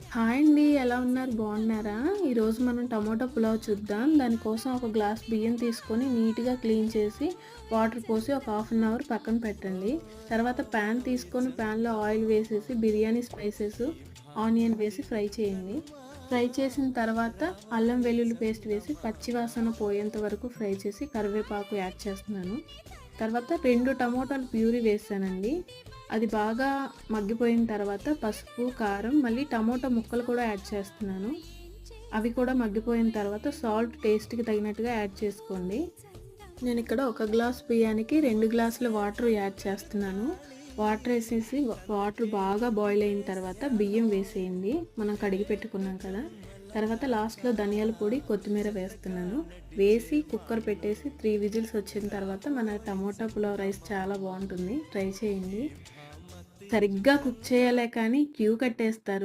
Hi అండి. ఎలా ఉన్నారు? బాగున్నారా? ఈరోజు మనం టమోటా పులావ్ చూద్దాం. దానికోసం ఒక గ్లాస్ బియ్యం తీసుకొని నీట్‌గా క్లీన్ చేసి వాటర్ పోసి ఒక హాఫ్ అన్ అవర్ పక్కన పెట్టండి. తర్వాత ప్యాన్ తీసుకొని ప్యాన్‌లో ఆయిల్ వేసేసి బిర్యానీ స్పైసెస్, ఆనియన్ వేసి ఫ్రై చేయండి. ఫ్రై చేసిన తర్వాత అల్లం వెల్లుల్లి పేస్ట్ వేసి పచ్చి వాసన పోయేంత వరకు ఫ్రై చేసి కరివేపాకు యాడ్ చేస్తున్నాను. తర్వాత 2 టమోటాలు ప్యూరీ వేసానండి. అది బాగా మగ్గిపోయిన తర్వాత పసుపు, కారం, మళ్ళీ టమోటా ముక్కలు కూడా యాడ్ చేస్తున్నాను. అవి కూడా మగ్గిపోయిన తర్వాత సాల్ట్ టేస్ట్‌కి తగినట్టుగా యాడ్ చేసుకోండి. నేనిక్కడ ఒక గ్లాస్ బియ్యానికి 2 గ్లాసుల వాటర్ యాడ్ చేస్తున్నాను. వాటర్ ఏసేసి వాటర్ బాగా బాయిల్ అయిన తర్వాత బియ్యం వేసేయండి. మనం కడిగి పెట్టుకున్నాం కదా! తర్వాత లాస్ట్‌లో ధనియాల పొడి, కొత్తిమీర వేస్తున్నాను. వేసి కుక్కర్ పెట్టేసి 3 విజిల్స్ వచ్చిన తర్వాత మన టమోటా పులావ్ రైస్ చాలా బావుంటుంది. ట్రై చేయండి. సరిగ్గా కుక్ చేయాలే కానీ క్యూ కట్టేస్తారు.